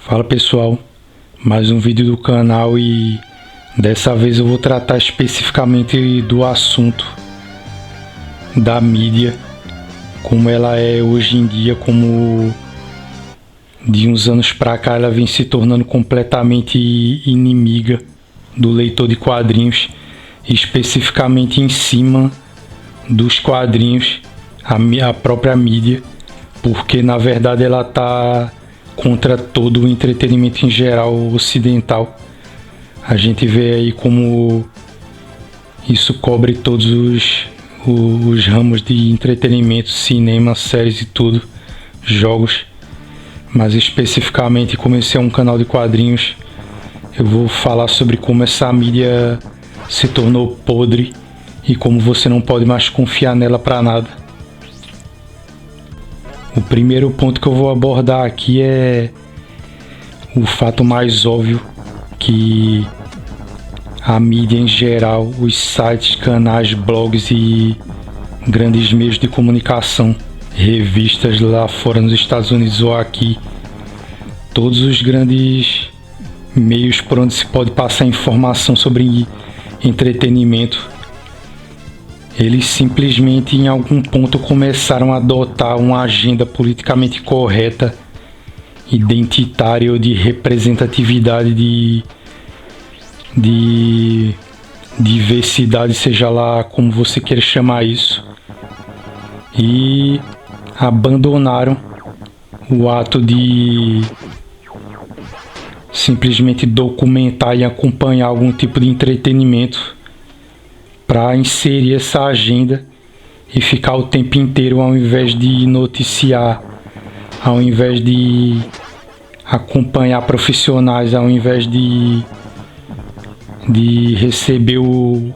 Fala pessoal, mais um vídeo do canal e dessa vez eu vou tratar especificamente do assunto da mídia, como ela é hoje em dia, como de uns anos pra cá ela vem se tornando completamente inimiga do leitor de quadrinhos, especificamente em cima dos quadrinhos, a própria mídia, porque na verdade ela está contra todo o entretenimento em geral ocidental. A gente vê aí como isso cobre todos os ramos de entretenimento, cinema, séries e tudo, jogos. Mas especificamente, como esse é um canal de quadrinhos, eu vou falar sobre como essa mídia se tornou podre e como você não pode mais confiar nela para nada. O primeiro ponto que eu vou abordar aqui é o fato mais óbvio que a mídia em geral, os sites, canais, blogs e grandes meios de comunicação, revistas lá fora nos Estados Unidos ou aqui, todos os grandes meios por onde se pode passar informação sobre entretenimento, eles simplesmente em algum ponto começaram a adotar uma agenda politicamente correta, identitária ou de representatividade, de diversidade, seja lá como você queira chamar isso, e abandonaram o ato de simplesmente documentar e acompanhar algum tipo de entretenimento para inserir essa agenda e ficar o tempo inteiro, ao invés de noticiar, ao invés de acompanhar profissionais, ao invés de receber o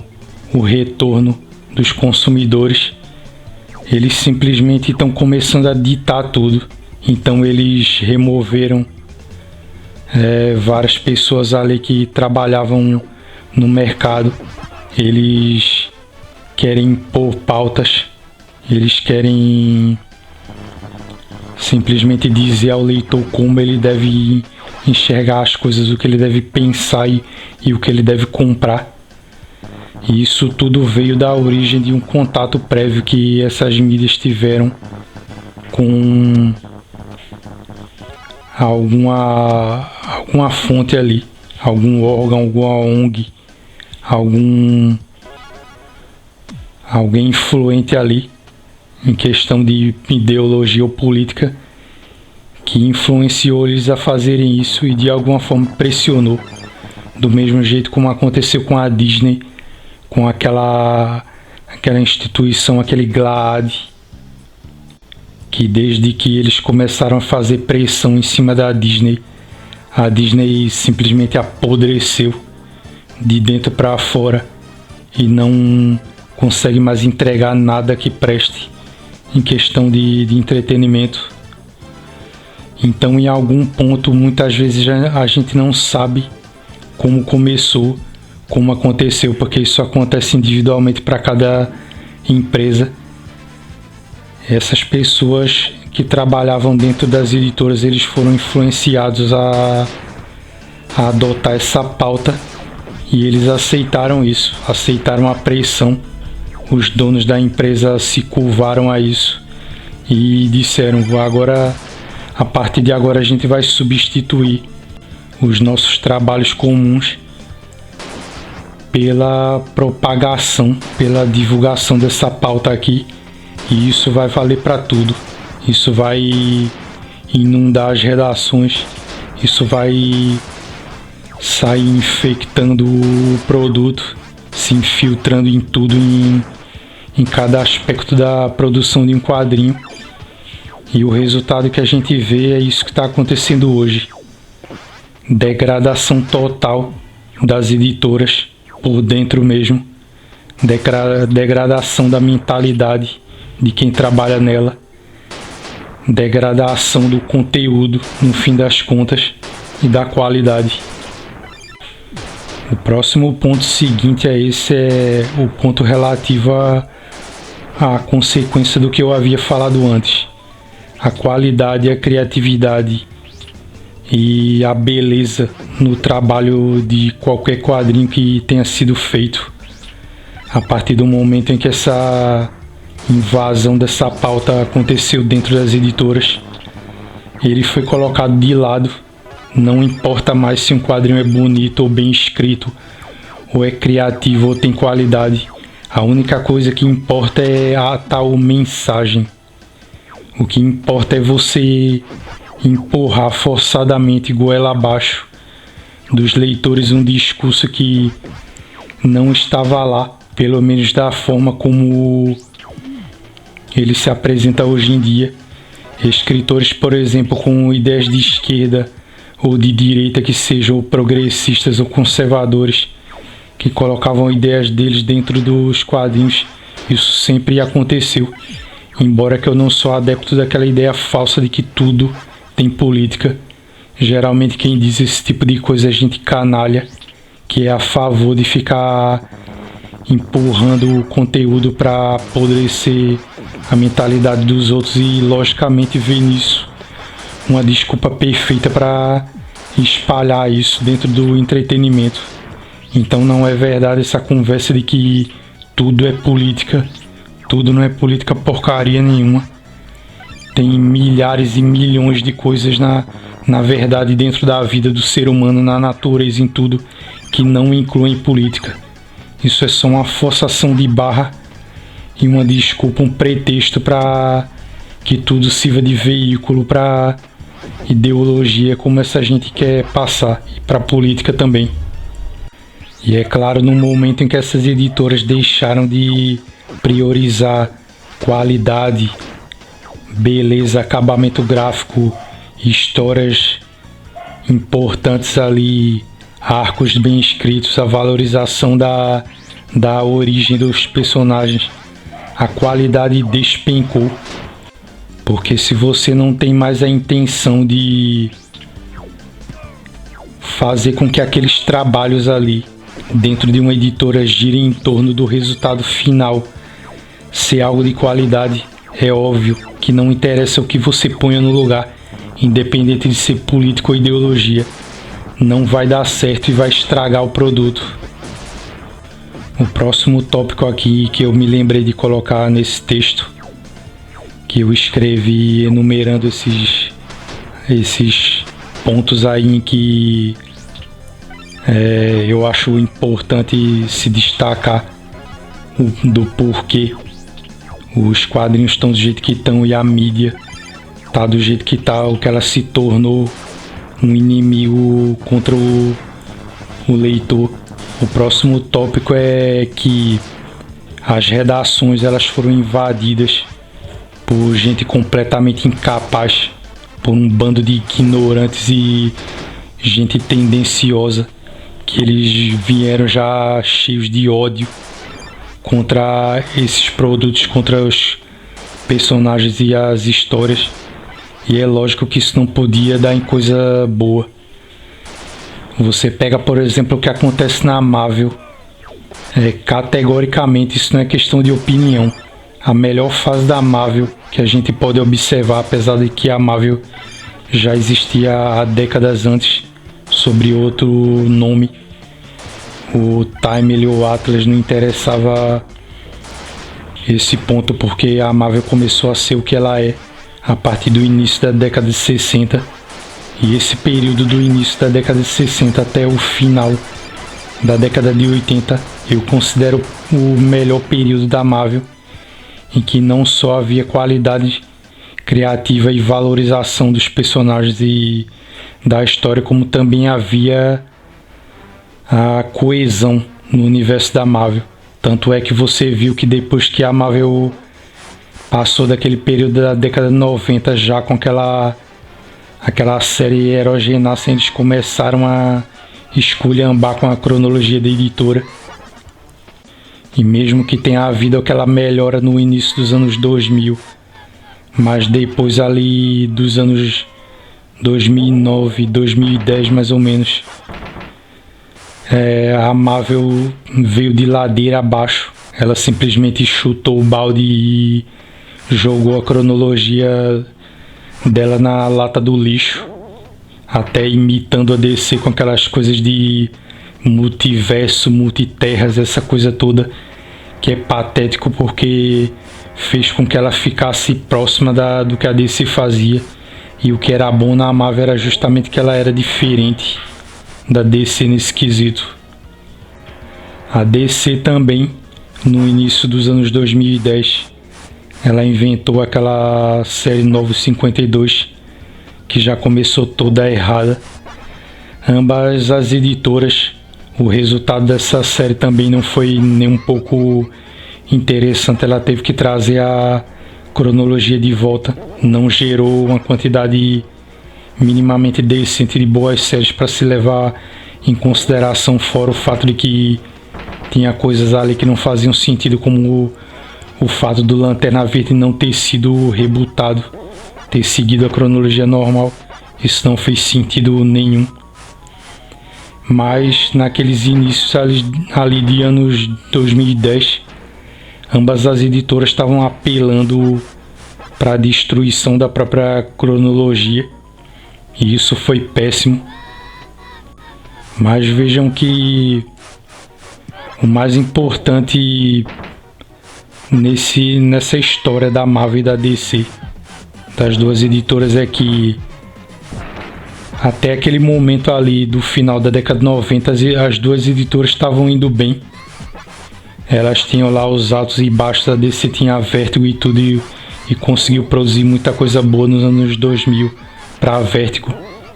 retorno dos consumidores, eles simplesmente estão começando a ditar tudo. Então eles removeram várias pessoas ali que trabalhavam no mercado. Eles querem impor pautas, eles querem simplesmente dizer ao leitor como ele deve enxergar as coisas, o que ele deve pensar e o que ele deve comprar. E isso tudo veio da origem de um contato prévio que essas mídias tiveram com alguma fonte ali, algum órgão, alguma ONG, alguém influente ali em questão de ideologia ou política, que influenciou eles a fazerem isso e de alguma forma pressionou, do mesmo jeito como aconteceu com a Disney, com aquela instituição, aquele GLAAD, que desde que eles começaram a fazer pressão em cima da Disney, a Disney simplesmente apodreceu de dentro para fora e não consegue mais entregar nada que preste em questão de entretenimento. Então, em algum ponto, muitas vezes a gente não sabe como começou, como aconteceu, porque isso acontece individualmente para cada empresa. Essas pessoas que trabalhavam dentro das editoras, eles foram influenciados a adotar essa pauta e eles aceitaram isso, aceitaram a pressão. Os donos da empresa se curvaram a isso e disseram: agora, a partir de agora a gente vai substituir os nossos trabalhos comuns pela propagação, pela divulgação dessa pauta aqui, e isso vai valer para tudo. Isso vai inundar as redações, isso vai sair infectando o produto, se infiltrando em tudo, em cada aspecto da produção de um quadrinho. E o resultado que a gente vê é isso que está acontecendo hoje: degradação total das editoras por dentro mesmo, degradação da mentalidade de quem trabalha nela, degradação do conteúdo no fim das contas e da qualidade. O próximo ponto seguinte a esse é o ponto relativo à consequência do que eu havia falado antes. A qualidade e a criatividade e a beleza no trabalho de qualquer quadrinho que tenha sido feito. A partir do momento em que essa invasão dessa pauta aconteceu dentro das editoras, ele foi colocado de lado. Não importa mais se um quadrinho é bonito ou bem escrito, ou é criativo ou tem qualidade. A única coisa que importa é a tal mensagem. O que importa é você empurrar forçadamente goela abaixo dos leitores um discurso que não estava lá, pelo menos da forma como ele se apresenta hoje em dia. Escritores, por exemplo, com ideias de esquerda ou de direita, que sejam progressistas ou conservadores, que colocavam ideias deles dentro dos quadrinhos. Isso sempre aconteceu, embora que eu não sou adepto daquela ideia falsa de que tudo tem política. Geralmente quem diz esse tipo de coisa é gente canalha, que é a favor de ficar empurrando o conteúdo para apodrecer a mentalidade dos outros e logicamente vê nisso uma desculpa perfeita para espalhar isso dentro do entretenimento. Então não é verdade essa conversa de que tudo é política. Tudo não é política porcaria nenhuma. Tem milhares e milhões de coisas na verdade dentro da vida do ser humano, na natureza, em tudo, que não incluem política. Isso é só uma forçação de barra e uma desculpa, um pretexto para que tudo sirva de veículo para ideologia como essa gente quer passar, e para política também. E é claro, no momento em que essas editoras deixaram de priorizar qualidade, beleza, acabamento gráfico, histórias importantes ali, arcos bem escritos, a valorização da origem dos personagens, a qualidade despencou. Porque se você não tem mais a intenção de fazer com que aqueles trabalhos ali dentro de uma editora girem em torno do resultado final ser algo de qualidade, é óbvio que não interessa o que você ponha no lugar, independente de ser político ou ideologia, não vai dar certo e vai estragar o produto. O próximo tópico aqui que eu me lembrei de colocar nesse texto, que eu escrevi enumerando esses pontos aí em que eu acho importante se destacar do porquê os quadrinhos estão do jeito que estão e a mídia tá do jeito que tá, o que ela se tornou um inimigo contra o leitor. O próximo tópico é que as redações elas foram invadidas por gente completamente incapaz, por um bando de ignorantes e gente tendenciosa, que eles vieram já cheios de ódio contra esses produtos, contra os personagens e as histórias. E é lógico que isso não podia dar em coisa boa. Você pega, por exemplo, o que acontece na Marvel. Categoricamente, isso não é questão de opinião. A melhor fase da Marvel que a gente pode observar, apesar de que a Marvel já existia há décadas antes, sobre outro nome. O Time e o Atlas não interessava esse ponto, porque a Marvel começou a ser o que ela é a partir do início da década de 60. E esse período do início da década de 60 até o final da década de 80 eu considero o melhor período da Marvel, em que não só havia qualidade criativa e valorização dos personagens e da história, como também havia a coesão no universo da Marvel. Tanto é que você viu que depois que a Marvel passou daquele período da década de 90 já com aquela série Herogenácea, eles começaram a esculhambar com a cronologia da editora. E mesmo que tenha havido aquela melhora no início dos anos 2000, mas depois ali dos anos 2009, 2010 mais ou menos, a Marvel veio de ladeira abaixo. Ela simplesmente chutou o balde e jogou a cronologia dela na lata do lixo. até imitando a DC com aquelas coisas de multiverso, multiterras, essa coisa toda, que é patético porque fez com que ela ficasse próxima do que a DC fazia. E o que era bom na Marvel era justamente que ela era diferente da DC nesse quesito. A DC também, no início dos anos 2010, ela inventou aquela série Novos 52, que já começou toda errada. Ambas as editoras, o resultado dessa série também não foi nem um pouco interessante. Ela teve que trazer a cronologia de volta, não gerou uma quantidade minimamente decente de boas séries para se levar em consideração, fora o fato de que tinha coisas ali que não faziam sentido, como o fato do Lanterna Verde não ter sido rebutado, ter seguido a cronologia normal. Isso não fez sentido nenhum. Mas naqueles inícios ali de anos 2010, ambas as editoras estavam apelando para a destruição da própria cronologia, e isso foi péssimo. Mas vejam que o mais importante nessa história da Marvel e da DC, das duas editoras, é que até aquele momento ali do final da década de 90, as duas editoras estavam indo bem. Elas tinham lá os altos e baixos, a DC tinha a Vertigo e tudo, e conseguiu produzir muita coisa boa nos anos 2000 para a Vertigo,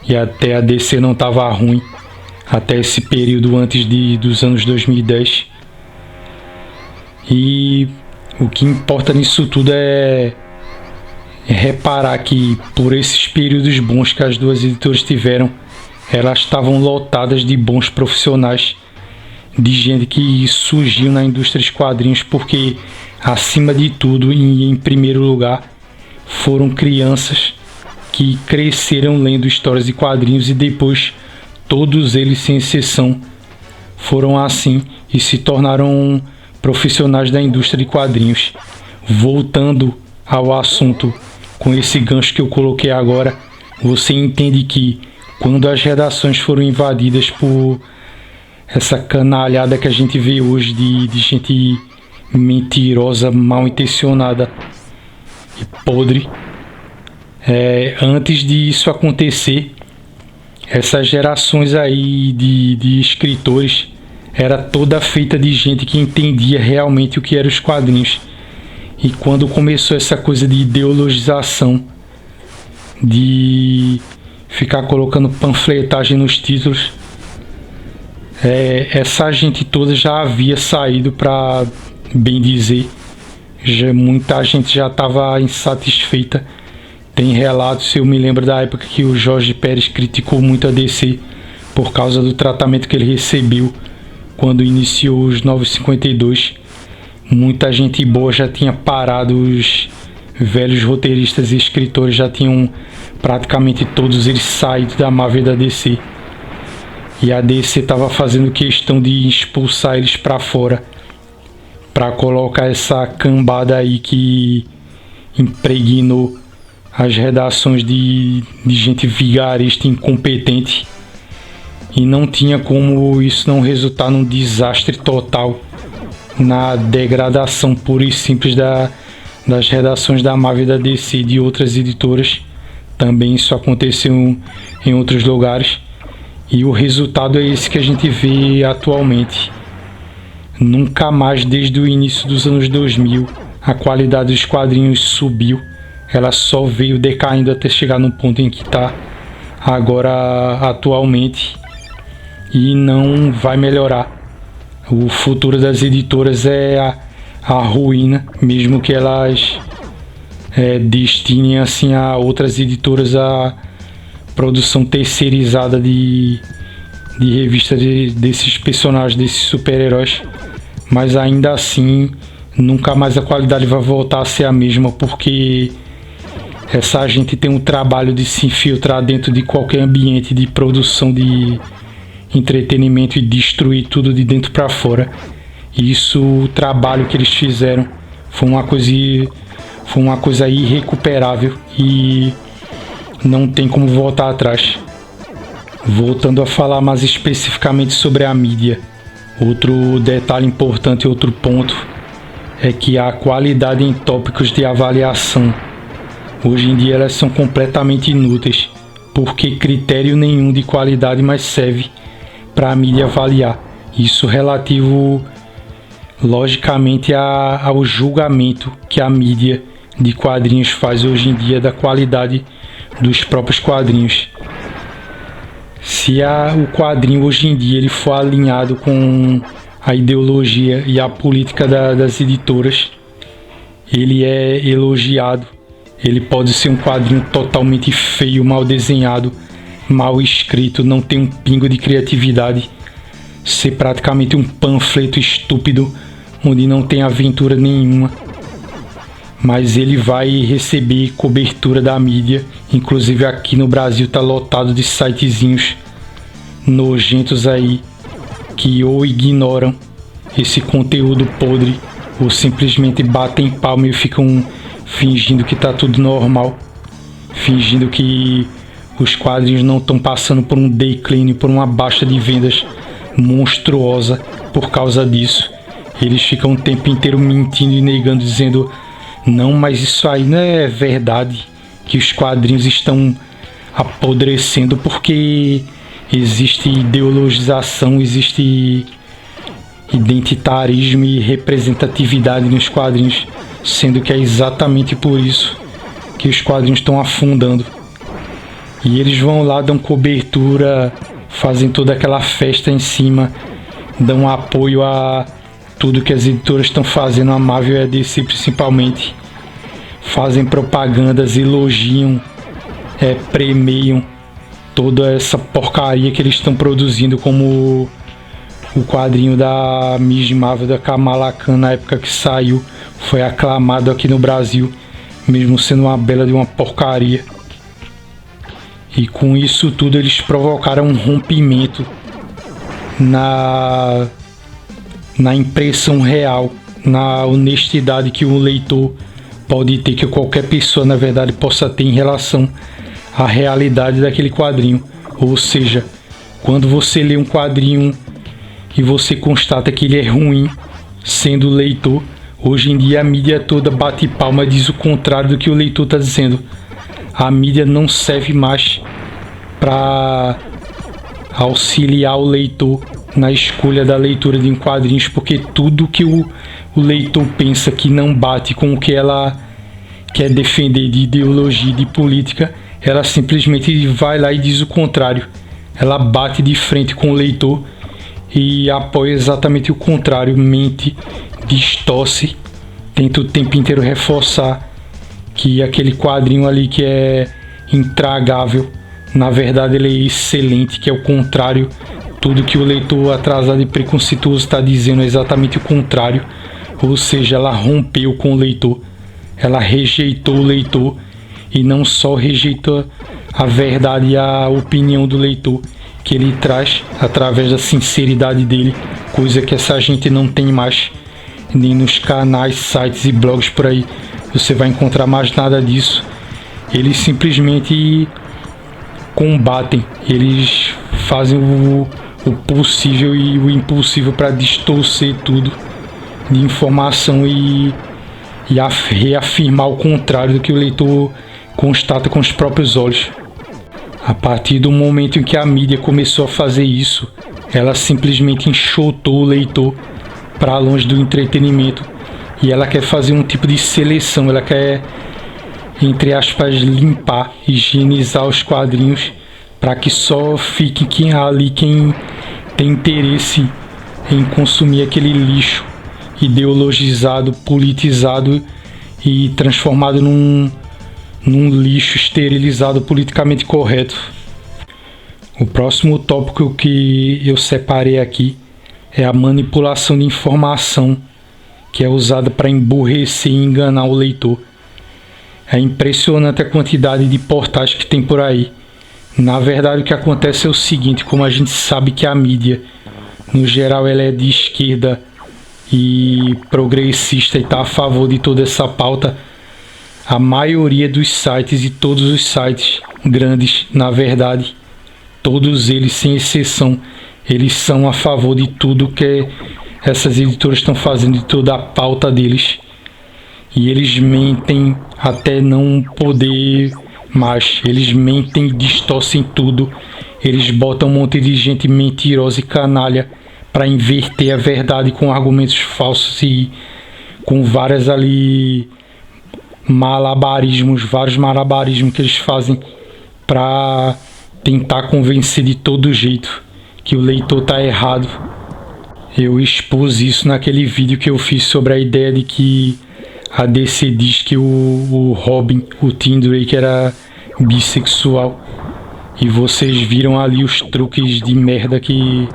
e até a DC não estava ruim até esse período antes dos anos 2010. E o que importa nisso tudo é reparar que, por esses períodos bons que as duas editoras tiveram, elas estavam lotadas de bons profissionais, de gente que surgiu na indústria dos quadrinhos, porque, acima de tudo e em primeiro lugar, foram crianças que cresceram lendo histórias de quadrinhos, e depois todos eles, sem exceção, foram assim e se tornaram profissionais da indústria de quadrinhos. Voltando ao assunto, com esse gancho que eu coloquei agora, você entende que quando as redações foram invadidas por essa canalhada que a gente vê hoje de gente mentirosa, mal intencionada e podre, antes disso acontecer, essas gerações aí de escritores era toda feita de gente que entendia realmente o que eram os quadrinhos. E quando começou essa coisa de ideologização, de ficar colocando panfletagem nos títulos, essa gente toda já havia saído, para bem dizer. Muita gente já estava insatisfeita. Tem relatos, eu me lembro da época que o Jorge Pérez criticou muito a DC por causa do tratamento que ele recebeu quando iniciou os Novos 52. Muita gente boa já tinha parado, os velhos roteiristas e escritores já tinham praticamente todos eles saído da Marvel e da DC. E a DC estava fazendo questão de expulsar eles para fora, para colocar essa cambada aí que impregnou as redações de gente vigarista, incompetente. E não tinha como isso não resultar num desastre total, na degradação pura e simples das redações da Marvel e da DC e de outras editoras. Também isso aconteceu em outros lugares. E o resultado é esse que a gente vê atualmente. Nunca mais, desde o início dos anos 2000, a qualidade dos quadrinhos subiu. Ela só veio decaindo até chegar no ponto em que está agora atualmente, e não vai melhorar. O futuro das editoras é a ruína, mesmo que elas destinem assim a outras editoras a produção terceirizada de revistas desses personagens, desses super-heróis. Mas ainda assim, nunca mais a qualidade vai voltar a ser a mesma, porque essa gente tem um trabalho de se infiltrar dentro de qualquer ambiente de produção de entretenimento e destruir tudo de dentro para fora. E isso, o trabalho que eles fizeram foi uma coisa irrecuperável e não tem como voltar atrás. Voltando a falar mais especificamente sobre a mídia, outro detalhe importante, outro ponto, é que a qualidade em tópicos de avaliação, hoje em dia elas são completamente inúteis, porque critério nenhum de qualidade mais serve para a mídia avaliar. Isso relativo, logicamente, ao julgamento que a mídia de quadrinhos faz hoje em dia da qualidade dos próprios quadrinhos. Se o quadrinho hoje em dia ele for alinhado com a ideologia e a política das editoras, ele é elogiado. Ele pode ser um quadrinho totalmente feio, mal desenhado, mal escrito, não tem um pingo de criatividade, ser praticamente um panfleto estúpido, onde não tem aventura nenhuma. Mas ele vai receber cobertura da mídia, inclusive aqui no Brasil tá lotado de sitezinhos nojentos aí, que ou ignoram esse conteúdo podre, ou simplesmente batem palma e ficam fingindo que tá tudo normal, fingindo que os quadrinhos não estão passando por um declínio, por uma baixa de vendas monstruosa por causa disso. Eles ficam o tempo inteiro mentindo e negando, dizendo: não, mas isso aí não é verdade, que os quadrinhos estão apodrecendo porque existe ideologização, existe identitarismo e representatividade nos quadrinhos, sendo que é exatamente por isso que os quadrinhos estão afundando. E eles vão lá, dão cobertura, fazem toda aquela festa em cima, dão apoio a tudo que as editoras estão fazendo, a Marvel e a DC principalmente, fazem propagandas, elogiam, premiam toda essa porcaria que eles estão produzindo, como o quadrinho da Miss Marvel, da Kamala Khan, na época que saiu, foi aclamado aqui no Brasil, mesmo sendo uma bela de uma porcaria. E com isso tudo eles provocaram um rompimento na impressão real, na honestidade que o leitor pode ter, que qualquer pessoa na verdade possa ter em relação à realidade daquele quadrinho. Ou seja, quando você lê um quadrinho e você constata que ele é ruim, sendo leitor, hoje em dia a mídia toda bate palma e diz o contrário do que o leitor está dizendo. A mídia não serve mais para auxiliar o leitor na escolha da leitura de um quadrinho, porque tudo que o leitor pensa que não bate com o que ela quer defender de ideologia e de política, ela simplesmente vai lá e diz o contrário. Ela bate de frente com o leitor e apoia exatamente o contrário, mente, distorce, tenta o tempo inteiro reforçar que aquele quadrinho ali que é intragável, na verdade ele é excelente, que é o contrário. Tudo que o leitor atrasado e preconceituoso está dizendo é exatamente o contrário. Ou seja, ela rompeu com o leitor, ela rejeitou o leitor, e não só rejeitou a verdade e a opinião do leitor que ele traz através da sinceridade dele, coisa que essa gente não tem mais, nem nos canais, sites e blogs por aí você vai encontrar mais nada disso. Eles simplesmente combatem, eles fazem o possível e o impossível para distorcer tudo de informação e reafirmar o contrário do que o leitor constata com os próprios olhos. A partir do momento em que a mídia começou a fazer isso, ela simplesmente enxotou o leitor para longe do entretenimento, e ela quer fazer um tipo de seleção, ela quer, entre aspas, limpar, higienizar os quadrinhos para que só fique quem tem interesse em consumir aquele lixo ideologizado, politizado e transformado num lixo esterilizado, politicamente correto. O próximo tópico que eu separei aqui é a manipulação de informação, que é usada para emburrecer e enganar o leitor. É impressionante a quantidade de portais que tem por aí. Na verdade, o que acontece é o seguinte: como a gente sabe que a mídia, no geral, ela é de esquerda e progressista e está a favor de toda essa pauta, a maioria dos sites, e todos os sites grandes, na verdade, todos eles, sem exceção, eles são a favor de tudo que essas editoras estão fazendo, de toda a pauta deles. E eles mentem até não poder mais. Eles mentem, distorcem tudo. Eles botam um monte de gente mentirosa e canalha para inverter a verdade com argumentos falsos e com várias ali vários malabarismos que eles fazem para tentar convencer de todo jeito que o leitor tá errado. Eu expus isso naquele vídeo que eu fiz sobre a ideia de que a DC diz que o Robin, o Tim Drake, era bissexual. E vocês viram ali os truques de merda que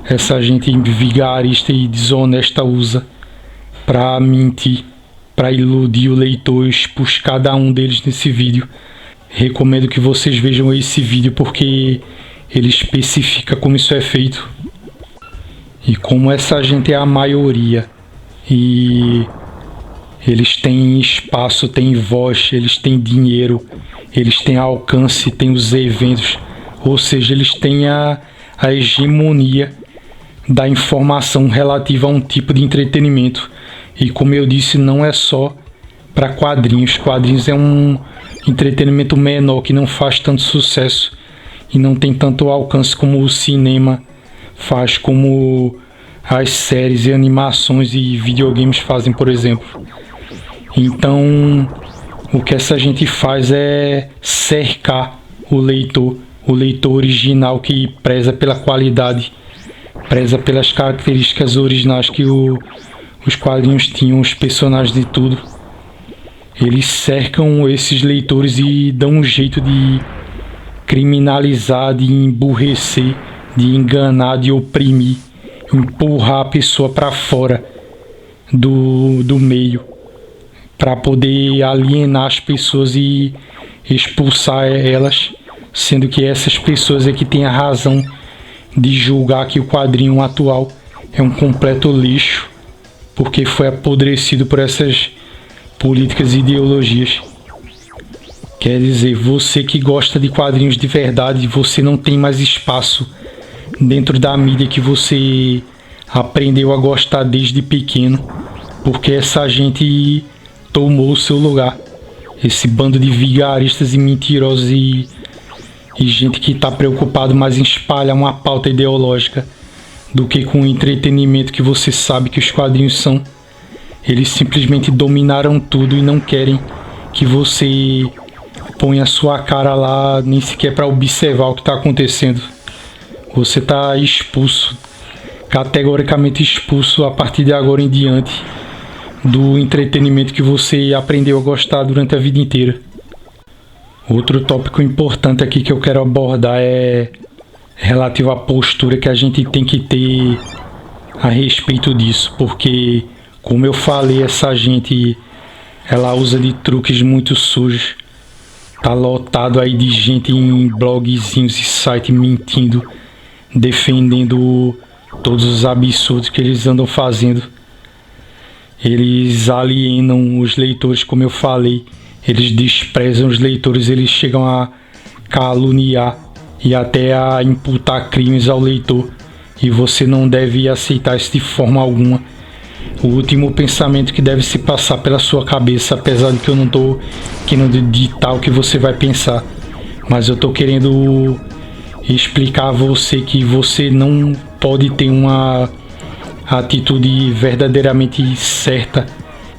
essa gente vigarista e desonesta usa pra mentir, pra iludir o leitor. Eu expus cada um deles nesse vídeo. Recomendo que vocês vejam esse vídeo porque ele especifica como isso é feito. E como essa gente é a maioria e eles têm espaço, têm voz, eles têm dinheiro, eles têm alcance, têm os eventos, ou seja, eles têm a hegemonia da informação relativa a um tipo de entretenimento. E como eu disse, não é só para quadrinhos. Quadrinhos é um entretenimento menor que não faz tanto sucesso e não tem tanto alcance como o cinema faz, como as séries e animações e videogames fazem, por exemplo. Então, o que essa gente faz é cercar o leitor original que preza pela qualidade, preza pelas características originais que os quadrinhos tinham, os personagens de tudo. Eles cercam esses leitores e dão um jeito de criminalizar, de emburrecer, de enganar, de oprimir, empurrar a pessoa para fora do meio, para poder alienar as pessoas e expulsar elas, sendo que essas pessoas é que têm a razão de julgar que o quadrinho atual é um completo lixo, porque foi apodrecido por essas políticas e ideologias. Quer dizer, você que gosta de quadrinhos de verdade, você não tem mais espaço dentro da mídia que você aprendeu a gostar desde pequeno, porque essa gente tomou o seu lugar. Esse bando de vigaristas e mentirosos e gente que está preocupado mais em espalhar uma pauta ideológica do que com o entretenimento que você sabe que os quadrinhos são. Eles simplesmente dominaram tudo e não querem que você ponha a sua cara lá, nem sequer para observar o que está acontecendo. Você está expulso, categoricamente expulso a partir de agora em diante do entretenimento que você aprendeu a gostar durante a vida inteira. Outro tópico importante aqui que eu quero abordar é relativo à postura que a gente tem que ter a respeito disso, porque, como eu falei, essa gente ela usa de truques muito sujos. Tá lotado aí de gente em blogzinhos e sites mentindo, defendendo todos os absurdos que eles andam fazendo. Eles alienam os leitores, como eu falei. Eles desprezam os leitores, eles chegam a caluniar e até a imputar crimes ao leitor. E você não deve aceitar isso de forma alguma. O último pensamento que deve se passar pela sua cabeça, apesar de que eu não estou querendo ditar o que você vai pensar, mas eu estou querendo explicar a você que você não pode ter uma atitude verdadeiramente certa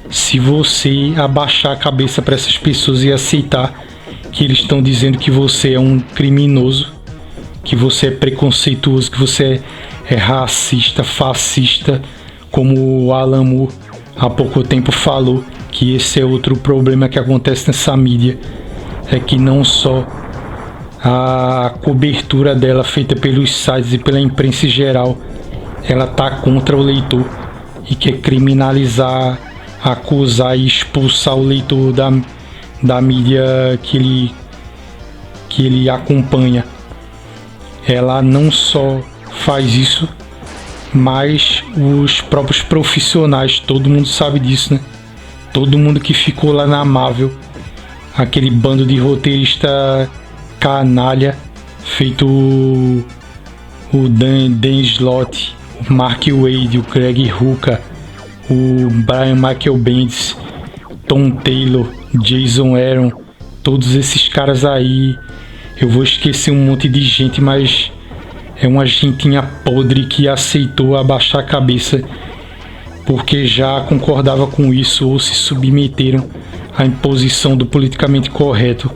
se você abaixar a cabeça para essas pessoas e aceitar que eles estão dizendo que você é um criminoso, que você é preconceituoso, que você é racista, fascista, como o Alan Moore há pouco tempo falou, que esse é outro problema que acontece nessa mídia, é que não só a cobertura dela feita pelos sites e pela imprensa em geral, ela tá contra o leitor e quer criminalizar, acusar e expulsar o leitor da mídia que ele acompanha. Ela não só faz isso, mas os próprios profissionais, todo mundo sabe disso, né? Todo mundo que ficou lá na Marvel, aquele bando de roteirista canalha, feito o Dan Slott, o Mark Waid, o Greg Rucka, o Brian Michael Bendis, Tom Taylor, Jason Aaron, todos esses caras aí. Eu vou esquecer um monte de gente, mas é uma gentinha podre que aceitou abaixar a cabeça porque já concordava com isso ou se submeteram à imposição do politicamente correto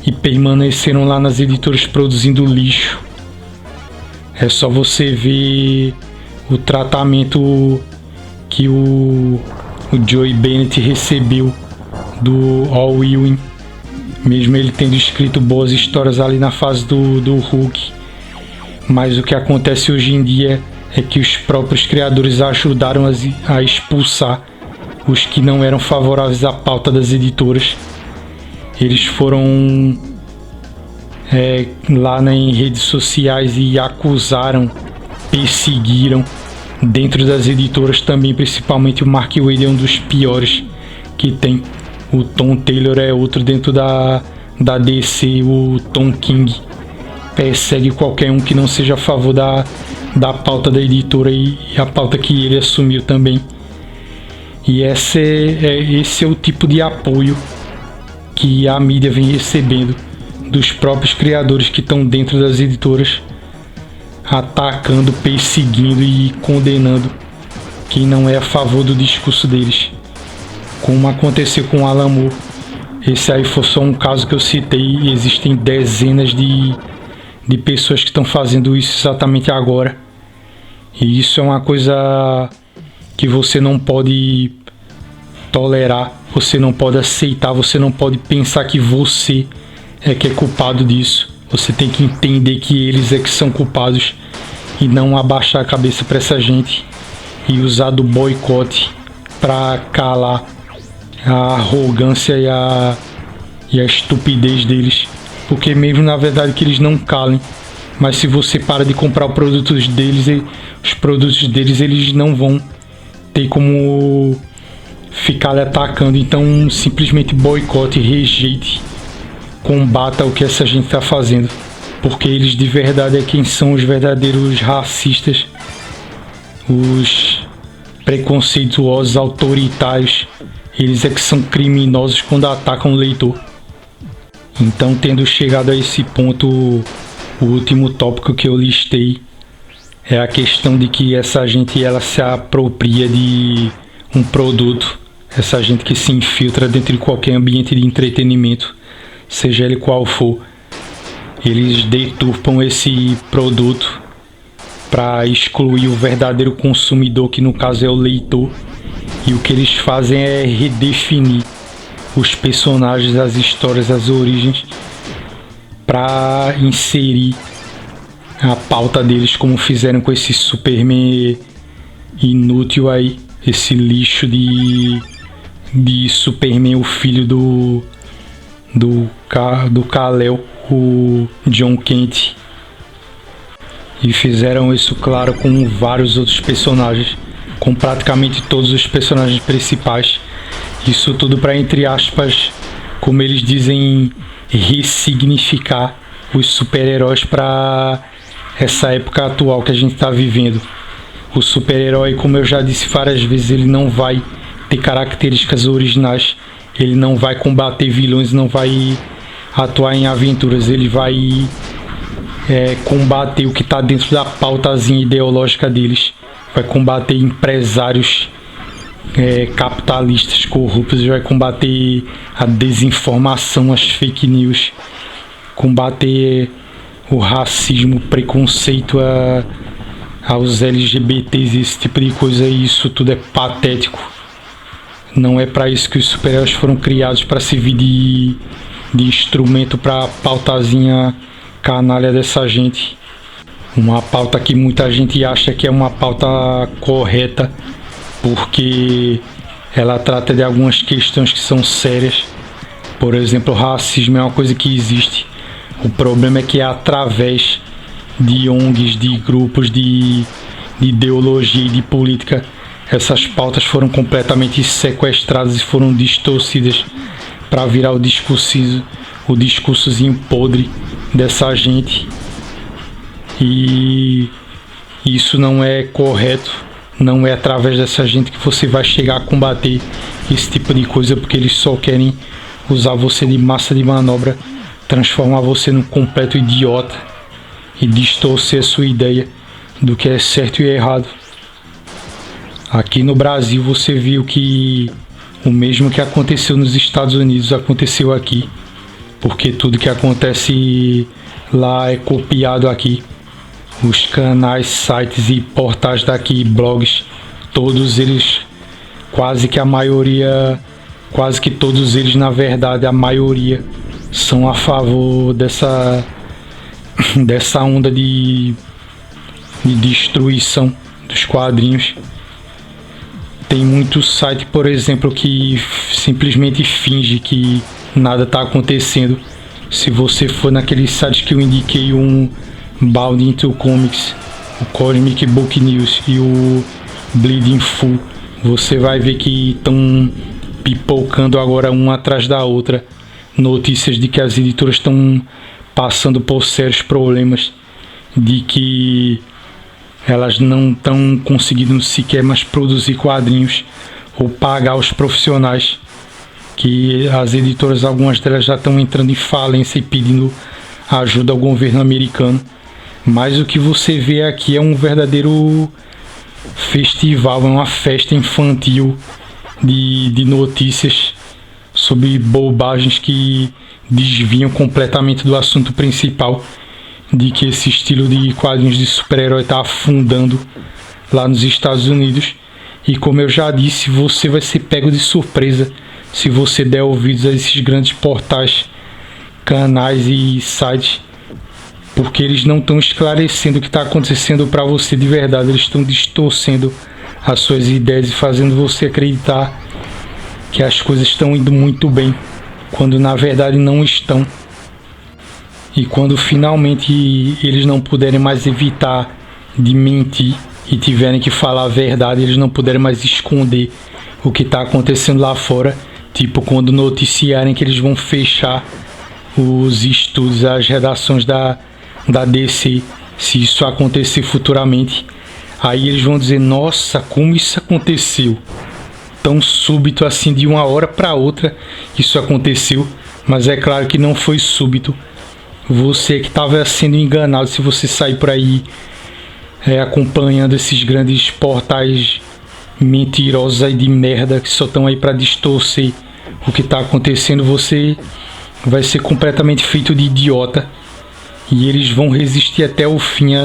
e permaneceram lá nas editoras produzindo lixo. É só você ver o tratamento que o Joey Bennett recebeu do Al Ewing, mesmo ele tendo escrito boas histórias ali na fase do Hulk. Mas o que acontece hoje em dia é que os próprios criadores ajudaram a expulsar os que não eram favoráveis à pauta das editoras. Eles foram lá em redes sociais e acusaram, perseguiram dentro das editoras também, principalmente o Mark Waid é um dos piores que tem. O Tom Taylor é outro dentro da DC, o Tom King persegue qualquer um que não seja a favor da pauta da editora e a pauta que ele assumiu também. E esse é o tipo de apoio que a mídia vem recebendo dos próprios criadores que estão dentro das editoras, atacando, perseguindo e condenando quem não é a favor do discurso deles, como aconteceu com Alan Moore. Esse aí foi só um caso que eu citei, existem dezenas de pessoas que estão fazendo isso exatamente agora, e isso é uma coisa que você não pode tolerar, você não pode aceitar, você não pode pensar que você é que é culpado disso. Você tem que entender que eles é que são culpados e não abaixar a cabeça para essa gente e usar do boicote para calar a arrogância e a estupidez deles, porque mesmo na verdade que eles não calem, mas se você para de comprar os produtos deles eles não vão ter como ficar lhe atacando. Então simplesmente boicote, rejeite, combata o que essa gente está fazendo, porque eles de verdade é quem são os verdadeiros racistas, os preconceituosos, autoritários. Eles é que são criminosos quando atacam o leitor. Então, tendo chegado a esse ponto, o último tópico que eu listei é a questão de que essa gente ela se apropria de um produto, essa gente que se infiltra dentro de qualquer ambiente de entretenimento, seja ele qual for. Eles deturpam esse produto para excluir o verdadeiro consumidor, que no caso é o leitor, e o que eles fazem é redefinir os personagens, as histórias, as origens, para inserir a pauta deles, como fizeram com esse Superman inútil aí, esse lixo de Superman, o filho do Kal-El, o John Kent. E fizeram isso, claro, com vários outros personagens, com praticamente todos os personagens principais. Isso tudo para, entre aspas, como eles dizem, ressignificar os super-heróis para essa época atual que a gente está vivendo. O super-herói, como eu já disse várias vezes, ele não vai ter características originais, ele não vai combater vilões, não vai atuar em aventuras, ele vai combater o que está dentro da pautazinha ideológica deles, vai combater empresários capitalistas corruptos, vai combater a desinformação, as fake news, combater o racismo, o preconceito aos LGBTs, esse tipo de coisa. E isso tudo é patético. Não é para isso que os super-heróis foram criados, para servir de instrumento para a pautazinha canalha dessa gente. Uma pauta que muita gente acha que é uma pauta correta, porque ela trata de algumas questões que são sérias. Por exemplo, o racismo é uma coisa que existe. O problema é que é através de ONGs, de grupos, de ideologia e de política, essas pautas foram completamente sequestradas e foram distorcidas para virar o discursozinho podre dessa gente. E isso não é correto. Não é através dessa gente que você vai chegar a combater esse tipo de coisa, porque eles só querem usar você de massa de manobra, transformar você num completo idiota e distorcer a sua ideia do que é certo e errado. Aqui no Brasil você viu que o mesmo que aconteceu nos Estados Unidos aconteceu aqui, porque tudo que acontece lá é copiado aqui. Os canais, sites e portais daqui, blogs, todos eles, quase que a maioria, quase que todos eles, na verdade, a maioria, são a favor dessa onda de destruição dos quadrinhos. Tem muito site, por exemplo, que simplesmente finge que nada está acontecendo. Se você for naqueles sites que eu indiquei, um Bound Into Comics, o Cosmic Book News e o Bleeding Full, você vai ver que estão pipocando agora uma atrás da outra notícias de que as editoras estão passando por sérios problemas, de que elas não estão conseguindo sequer mais produzir quadrinhos ou pagar os profissionais, que as editoras, algumas delas já estão entrando em falência e pedindo ajuda ao governo americano. Mas o que você vê aqui é um verdadeiro festival, é uma festa infantil de notícias sobre bobagens que desviam completamente do assunto principal, de que esse estilo de quadrinhos de super-herói está afundando lá nos Estados Unidos. E como eu já disse, você vai ser pego de surpresa se você der ouvidos a esses grandes portais, canais e sites, porque eles não estão esclarecendo o que está acontecendo para você de verdade. Eles estão distorcendo as suas ideias e fazendo você acreditar que as coisas estão indo muito bem, quando na verdade não estão. E quando finalmente eles não puderem mais evitar de mentir e tiverem que falar a verdade, eles não puderem mais esconder o que está acontecendo lá fora, tipo quando noticiarem que eles vão fechar os estúdios, as redações da DC, se isso acontecer futuramente, aí eles vão dizer: nossa, como isso aconteceu tão súbito assim, de uma hora para outra isso aconteceu. Mas é claro que não foi súbito. Você que estava sendo enganado, se você sair por aí acompanhando esses grandes portais mentirosos aí de merda, que só estão aí para distorcer o que está acontecendo, você vai ser completamente feito de idiota. E eles vão resistir até o fim,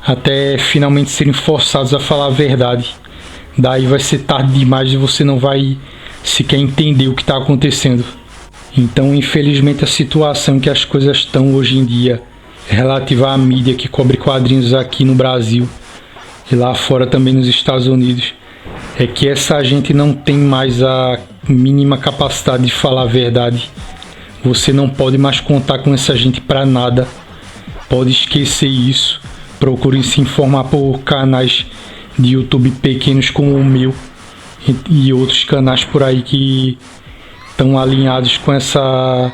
até finalmente serem forçados a falar a verdade. Daí vai ser tarde demais e você não vai sequer entender o que está acontecendo. Então, infelizmente, a situação em que as coisas estão hoje em dia, relativa à mídia que cobre quadrinhos aqui no Brasil e lá fora também nos Estados Unidos, é que essa gente não tem mais a mínima capacidade de falar a verdade. Você não pode mais contar com essa gente para nada. Pode esquecer isso. Procure se informar por canais de YouTube pequenos como o meu e outros canais por aí que estão alinhados com essa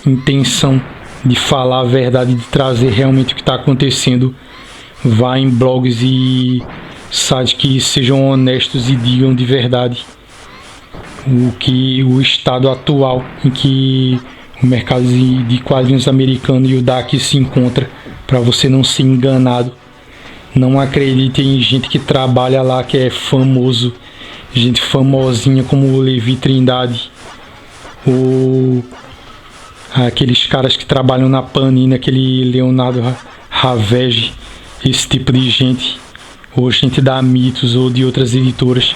intenção de falar a verdade, de trazer realmente o que está acontecendo. Vá em blogs e sites que sejam honestos e digam de verdade o estado atual em que o mercado de quadrinhos americano e o daqui se encontra, para você não ser enganado. Não acredite em gente que trabalha lá, que é famoso, gente famosinha como o Levi Trindade, ou aqueles caras que trabalham na Panini, aquele Leonardo Ravege, esse tipo de gente, ou gente da Mitos ou de outras editoras,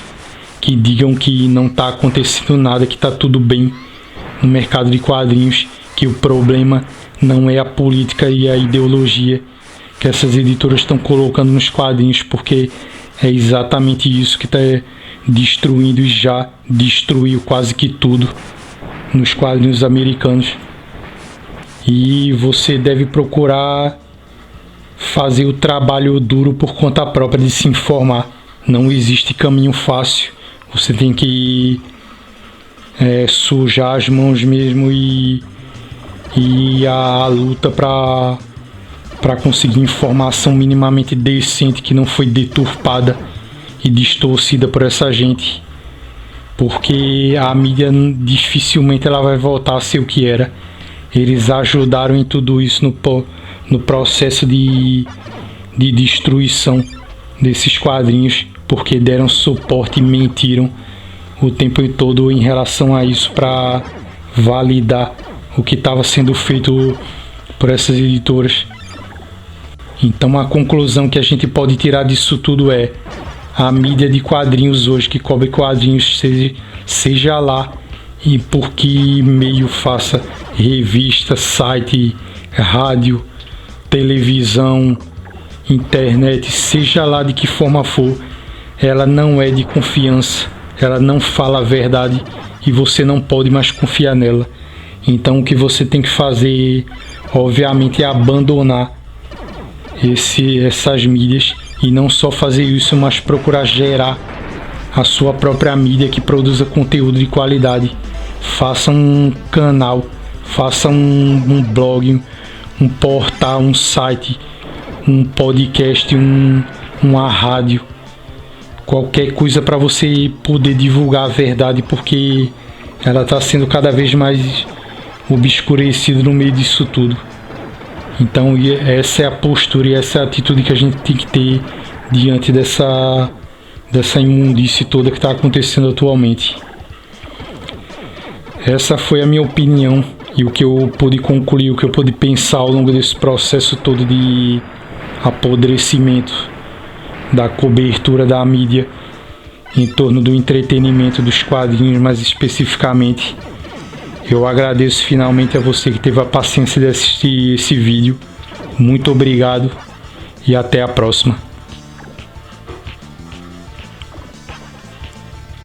que digam que não está acontecendo nada, que está tudo bem no mercado de quadrinhos, que o problema não é a política e a ideologia que essas editoras estão colocando nos quadrinhos, porque é exatamente isso que está destruindo e já destruiu quase que tudo nos quadrinhos americanos. E você deve procurar fazer o trabalho duro por conta própria de se informar. Não existe caminho fácil. Você tem que sujar as mãos mesmo e a luta para para conseguir informação minimamente decente que não foi deturpada e distorcida por essa gente, porque a mídia dificilmente ela vai voltar a ser o que era. Eles ajudaram em tudo isso no processo de destruição desses quadrinhos, porque deram suporte e mentiram o tempo todo em relação a isso para validar o que estava sendo feito por essas editoras. Então a conclusão que a gente pode tirar disso tudo é: a mídia de quadrinhos hoje, que cobre quadrinhos, seja lá e por que meio faça, revista, site, rádio, televisão, internet, seja lá de que forma for, ela não é de confiança, ela não fala a verdade e você não pode mais confiar nela. Então o que você tem que fazer, obviamente, é abandonar essas mídias, e não só fazer isso, mas procurar gerar a sua própria mídia que produza conteúdo de qualidade. Faça um canal, faça um blog, um portal, um site, um podcast, uma rádio, qualquer coisa para você poder divulgar a verdade, porque ela está sendo cada vez mais obscurecida no meio disso tudo. Então essa é a postura e essa é a atitude que a gente tem que ter diante dessa imundície toda que está acontecendo atualmente. Essa foi a minha opinião e o que eu pude concluir, o que eu pude pensar ao longo desse processo todo de apodrecimento da cobertura da mídia em torno do entretenimento dos quadrinhos, mais especificamente. Eu agradeço finalmente a você que teve a paciência de assistir esse vídeo. Muito obrigado e até a próxima.